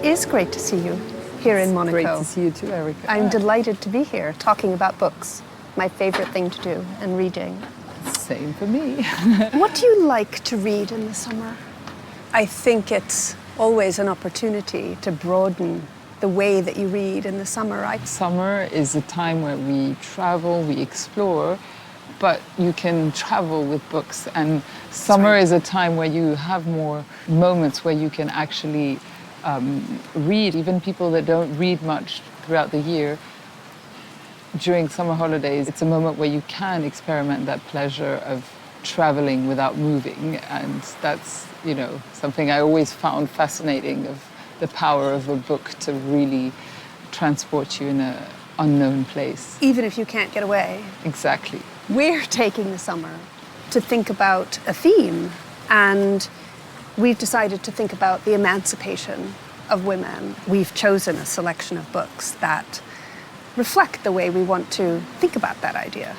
is great to see you here in Monaco. Great to see you too, Erica. I'm delighted to be here talking about books, my favorite thing to do, and reading. Same for me. What do you like to read in the summer? I think it's always an opportunity to broaden the way that you read in the summer, right? Summer is a time where we travel, we explore, but you can travel with books. And summer is a time where you have more moments where you can actually read. Even people that don't read much throughout the year, during summer holidays, it's a moment where you can experiment that pleasure of traveling without moving. And that's, something I always found fascinating, of the power of a book to really transport you in an unknown place. Even if you can't get away. Exactly. We're taking the summer to think about a theme, and we've decided to think about the emancipation of women. We've chosen a selection of books that reflect the way we want to think about that idea.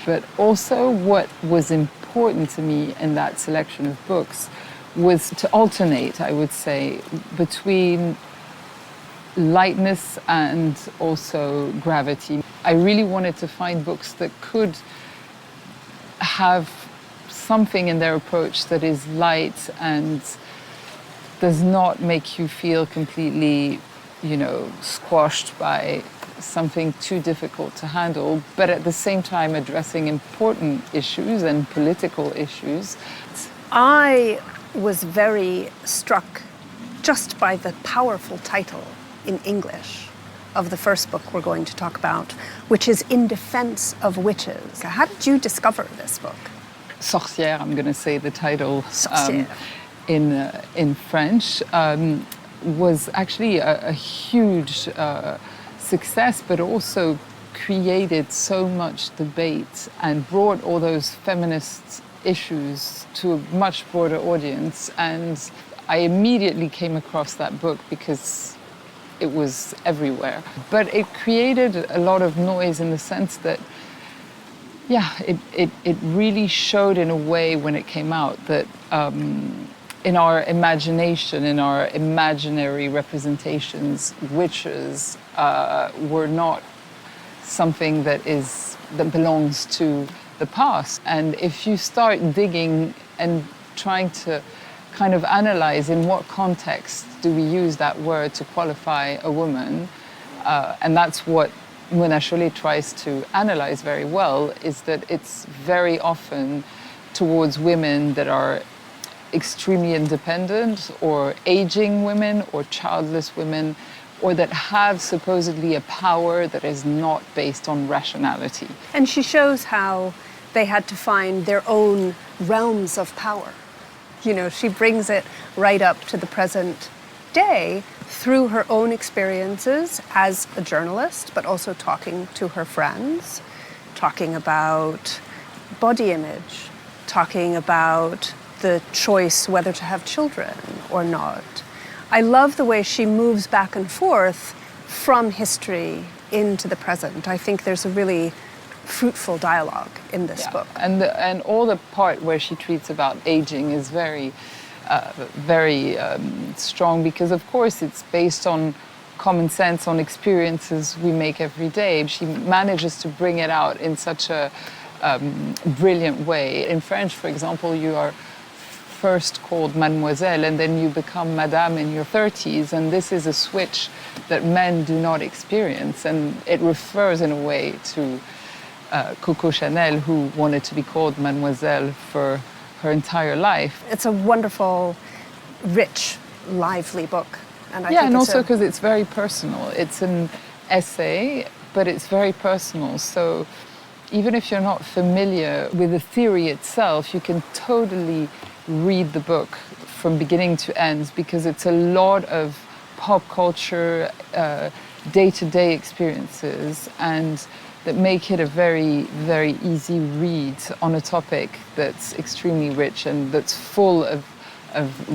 But also what was important to me in that selection of books was to alternate, I would say, between lightness and also gravity. I really wanted to find books that could have something in their approach that is light and does not make you feel completely, squashed by something too difficult to handle, but at the same time addressing important issues and political issues. I was very struck just by the powerful title in English of the first book we're going to talk about, which is In Defense of Witches. How did you discover this book? Sorcière, I'm going to say the title Sorcière. In French, was actually a huge success, but also created so much debate and brought all those feminist issues to a much broader audience. And I immediately came across that book because it was everywhere. But it created a lot of noise in the sense that, it really showed in a way when it came out that in our imagination, in our imaginary representations, witches were not something that belongs to the past. And if you start digging and trying to kind of analyze in what context do we use that word to qualify a woman, and that's what Mona Chollet tries to analyze very well, is that it's very often towards women that are extremely independent, or aging women, or childless women, or that have supposedly a power that is not based on rationality. And she shows how they had to find their own realms of power. She brings it right up to the present day through her own experiences as a journalist, but also talking to her friends, talking about body image, talking about the choice whether to have children or not. I love the way she moves back and forth from history into the present. I think there's a really fruitful dialogue in this book. And all the part where she treats about aging is very strong, because of course it's based on common sense, on experiences we make every day. She manages to bring it out in such a brilliant way. In French, for example, you are first called mademoiselle and then you become madame in your 30s, and this is a switch that men do not experience, and it refers in a way to Coco Chanel, who wanted to be called mademoiselle for her entire life. It's a wonderful, rich, lively book. And also because it's very personal. It's an essay, but it's very personal. So even if you're not familiar with the theory itself, you can totally read the book from beginning to end, because it's a lot of pop culture, day-to-day experiences, and that make it a very, very easy read on a topic that's extremely rich and that's full of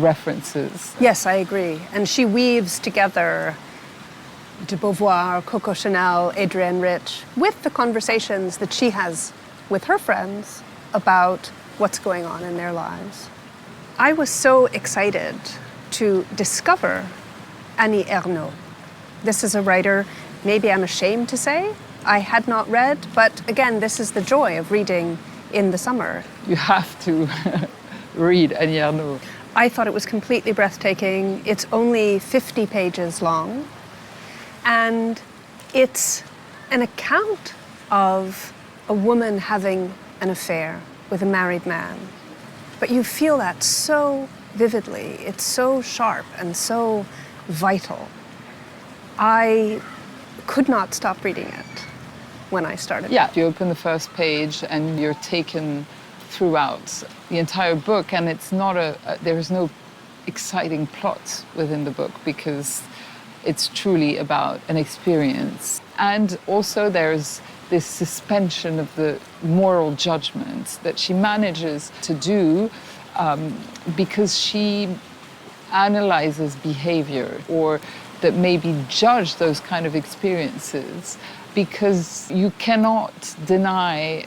references. Yes, I agree. And she weaves together de Beauvoir, Coco Chanel, Adrienne Rich, with the conversations that she has with her friends about what's going on in their lives. I was so excited to discover Annie Ernaux. This is a writer maybe I'm ashamed to say I had not read, but again, this is the joy of reading in the summer. You have to read Annie Ernaux. I thought it was completely breathtaking. It's only 50 pages long, and it's an account of a woman having an affair with a married man. But you feel that so vividly. It's so sharp and so vital. I could not stop reading it when I started. Yeah, you open the first page and you're taken throughout the entire book, and it's not there is no exciting plot within the book because it's truly about an experience. And also there's this suspension of the moral judgment that she manages to do because she analyzes behavior, or that maybe judge those kind of experiences, because you cannot deny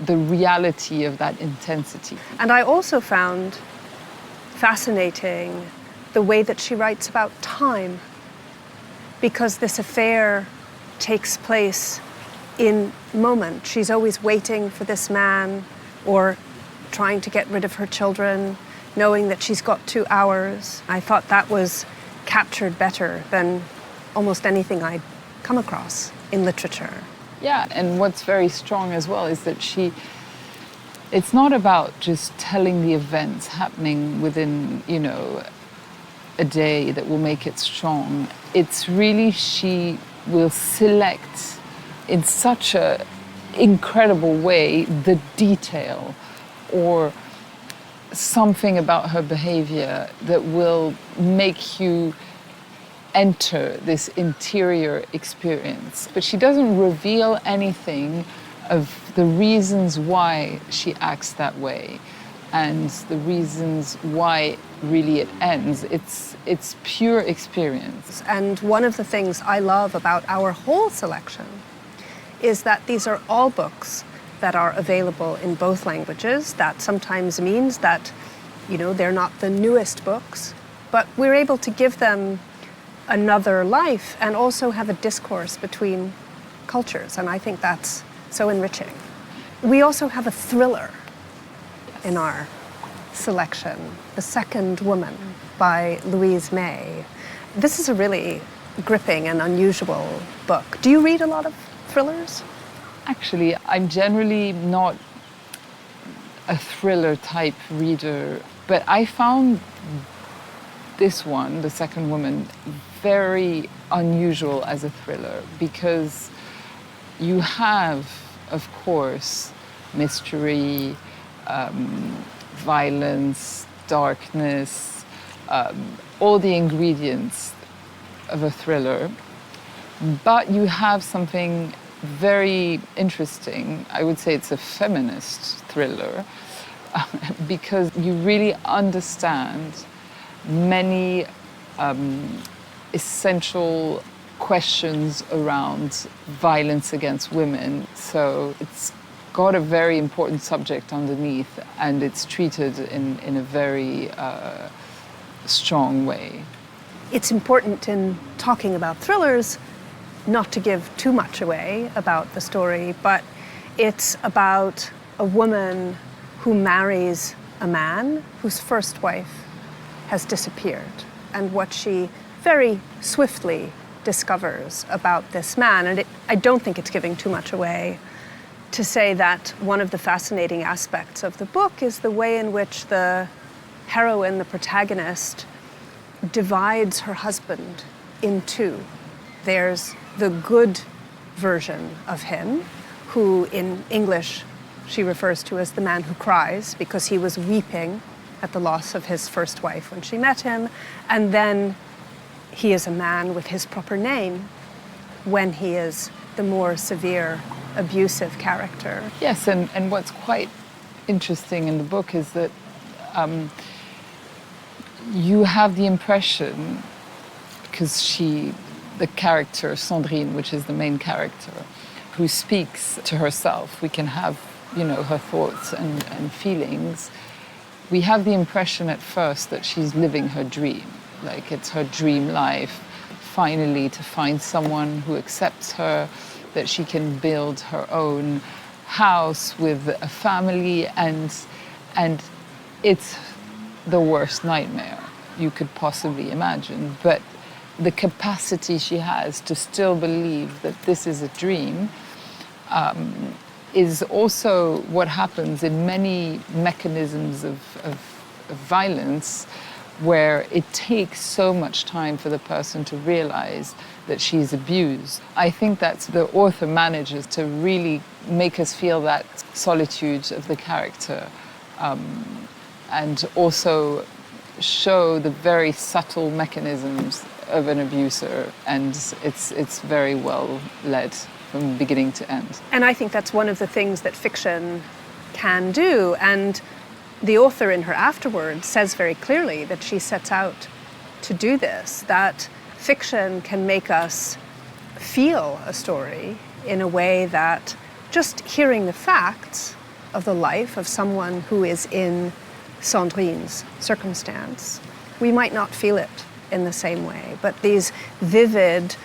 the reality of that intensity. And I also found fascinating the way that she writes about time, because this affair takes place in moment. She's always waiting for this man, or trying to get rid of her children, knowing that she's got 2 hours. I thought that was captured better than almost anything I'd come across in literature. Yeah, and what's very strong as well is that it's not about just telling the events happening within, a day that will make it strong. It's really, she will select in such an incredible way the detail or something about her behavior that will make you enter this interior experience. But she doesn't reveal anything of the reasons why she acts that way and the reasons why really it ends. It's pure experience. And one of the things I love about our whole selection is that these are all books that are available in both languages. That sometimes means that, they're not the newest books, but we're able to give them another life and also have a discourse between cultures. And I think that's so enriching. We also have a thriller in our selection, The Second Woman by Louise May. This is a really gripping and unusual book. Do you read a lot of thrillers? Actually, I'm generally not a thriller type reader, but I found this one, The Second Woman, very unusual as a thriller because you have, of course, mystery, violence, darkness, all the ingredients of a thriller, but you have something very interesting. I would say it's a feminist thriller because you really understand many essential questions around violence against women. So it's got a very important subject underneath, and it's treated in a very strong way. It's important in talking about thrillers not to give too much away about the story, but it's about a woman who marries a man whose first wife has disappeared, and what she very swiftly discovers about this man. And I don't think it's giving too much away to say that one of the fascinating aspects of the book is the way in which the heroine, the protagonist, divides her husband in two. There's the good version of him, who in English she refers to as the man who cries because he was weeping at the loss of his first wife when she met him. And then he is a man with his proper name when he is the more severe, abusive character. Yes, and what's quite interesting in the book is that you have the impression, because the character Sandrine, which is the main character, who speaks to herself, we can have, her thoughts and feelings. We have the impression at first that she's living her dream. like it's her dream life, finally to find someone who accepts her, that she can build her own house with a family, and it's the worst nightmare you could possibly imagine. But the capacity she has to still believe that this is a dream is also what happens in many mechanisms of violence, where it takes so much time for the person to realize that she's abused. I think that's the author manages to really make us feel that solitude of the character, and also show the very subtle mechanisms of an abuser, and it's very well led from beginning to end. And I think that's one of the things that fiction can do. And the author in her afterwards says very clearly that she sets out to do this, that fiction can make us feel a story in a way that just hearing the facts of the life of someone who is in Sandrine's circumstance, we might not feel it in the same way. But these vivid,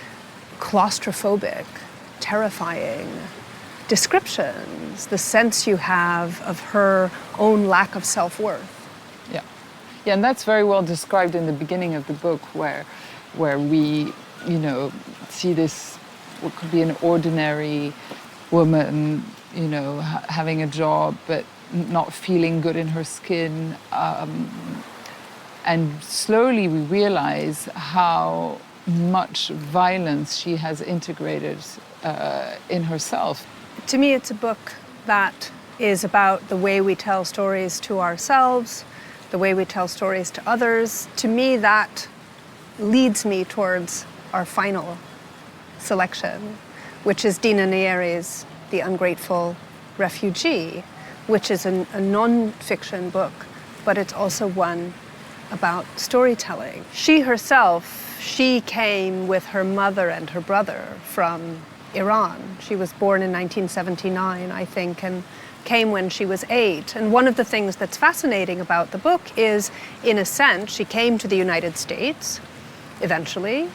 claustrophobic, terrifying descriptions, the sense you have of her own lack of self-worth. Yeah, and that's very well described in the beginning of the book, where we, see this, what could be an ordinary woman, having a job, but not feeling good in her skin. And slowly we realize how much violence she has integrated in herself. To me, it's a book that is about the way we tell stories to ourselves, the way we tell stories to others. To me, that leads me towards our final selection, which is Dina Nayeri's The Ungrateful Refugee, which is a non-fiction book, but it's also one about storytelling. She herself, she came with her mother and her brother from Iran. She was born in 1979, I think, and came when she was 8. And one of the things that's fascinating about the book is, in a sense, she came to the United States eventually,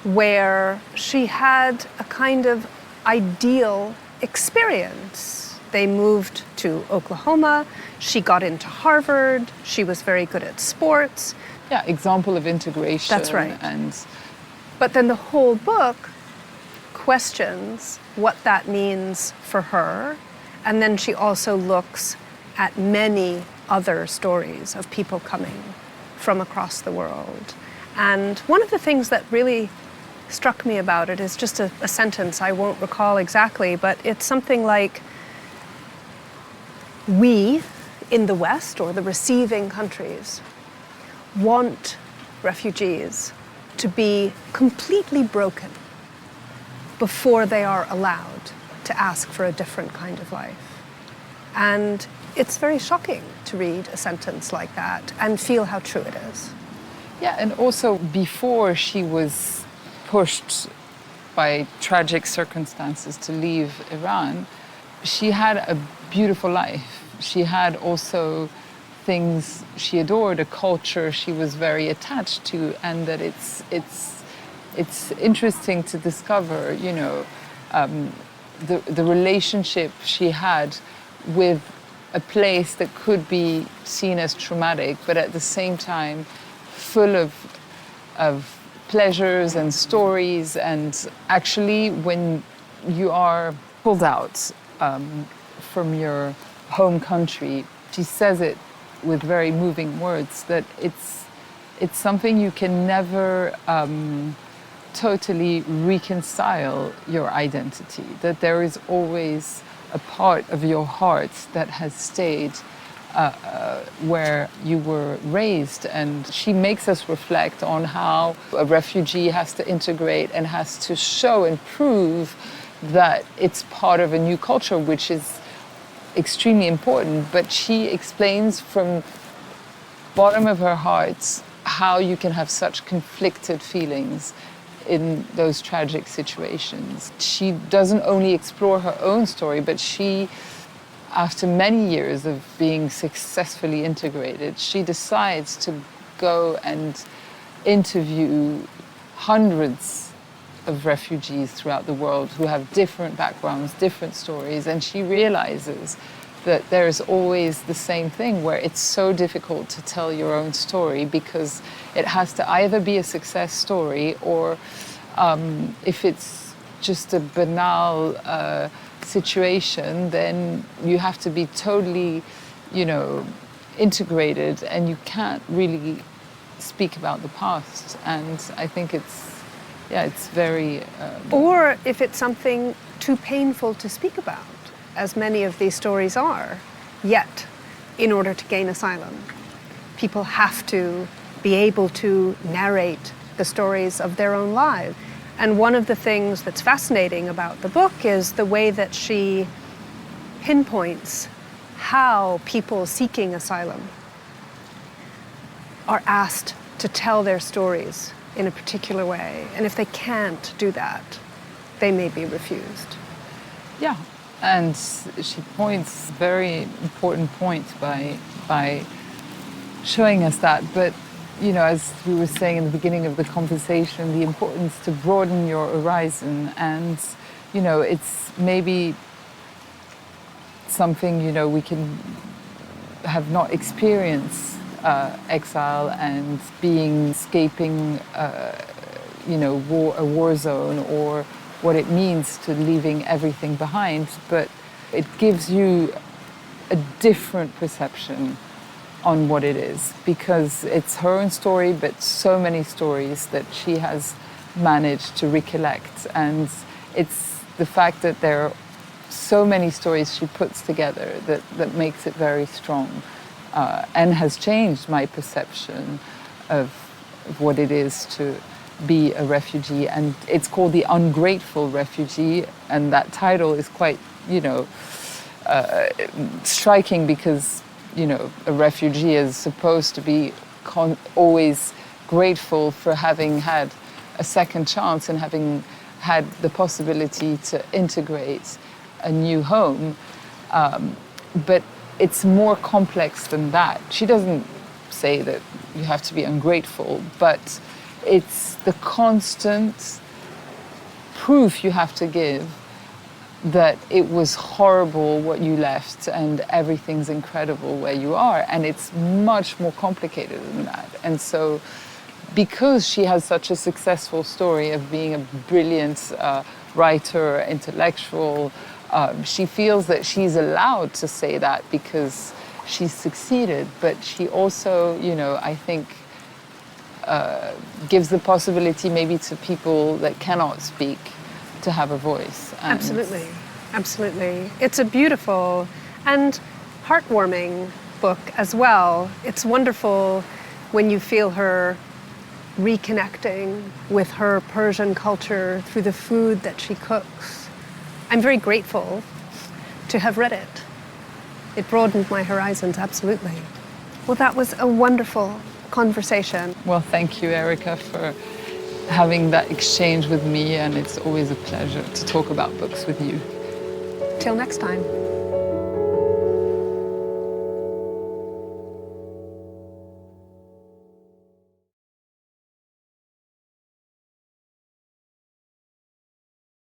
where she had a kind of ideal experience. They moved to Oklahoma, she got into Harvard, she was very good at sports. Yeah, example of integration. That's right. But then the whole book questions what that means for her, and then she also looks at many other stories of people coming from across the world. And one of the things that really struck me about it is just a sentence I won't recall exactly, but it's something like, we in the West, or the receiving countries, want refugees to be completely broken before they are allowed to ask for a different kind of life. And it's very shocking to read a sentence like that and feel how true it is. Yeah, and also before she was pushed by tragic circumstances to leave Iran, she had a beautiful life. She had also things she adored, a culture she was very attached to, and that it's interesting to discover, the relationship she had with a place that could be seen as traumatic, but at the same time full of pleasures and stories. And actually, when you are pulled out from your home country, she says it with very moving words, that it's something you can never totally reconcile your identity, that there is always a part of your heart that has stayed where you were raised. And she makes us reflect on how a refugee has to integrate and has to show and prove that it's part of a new culture, which is extremely important. But she explains from bottom of her heart how you can have such conflicted feelings in those tragic situations. She doesn't only explore her own story, but she, after many years of being successfully integrated, she decides to go and interview hundreds of refugees throughout the world who have different backgrounds, different stories, and she realizes that there's always the same thing where it's so difficult to tell your own story because it has to either be a success story or if it's just a banal situation, then you have to be totally, integrated and you can't really speak about the past. And I think it's very... Or if it's something too painful to speak about, as many of these stories are, yet, in order to gain asylum, people have to be able to narrate the stories of their own lives. And one of the things that's fascinating about the book is the way that she pinpoints how people seeking asylum are asked to tell their stories in a particular way. And if they can't do that, they may be refused. Yeah. And she points a very important point by showing us that. But, as we were saying in the beginning of the conversation, the importance to broaden your horizon. And, it's maybe something, we can have not experienced exile and escaping, a war zone or what it means to leaving everything behind, but it gives you a different perception on what it is because it's her own story, but so many stories that she has managed to recollect. And it's the fact that there are so many stories she puts together that makes it very strong and has changed my perception of what it is to be a refugee. And it's called The Ungrateful Refugee, and that title is quite, striking because, a refugee is supposed to be always grateful for having had a second chance and having had the possibility to integrate a new home. But it's more complex than that. She doesn't say that you have to be ungrateful, but it's the constant proof you have to give that it was horrible what you left and everything's incredible where you are. And it's much more complicated than that. And so because she has such a successful story of being a brilliant writer, intellectual, she feels that she's allowed to say that because she's succeeded. But she also, I think, gives the possibility maybe to people that cannot speak to have a voice. And Absolutely, absolutely. It's a beautiful and heartwarming book as well. It's wonderful when you feel her reconnecting with her Persian culture through the food that she cooks. I'm very grateful to have read it. It broadened my horizons, absolutely. Well, that was a wonderful conversation. Well, thank you, Erica, for having that exchange with me, and it's always a pleasure to talk about books with you. Till next time.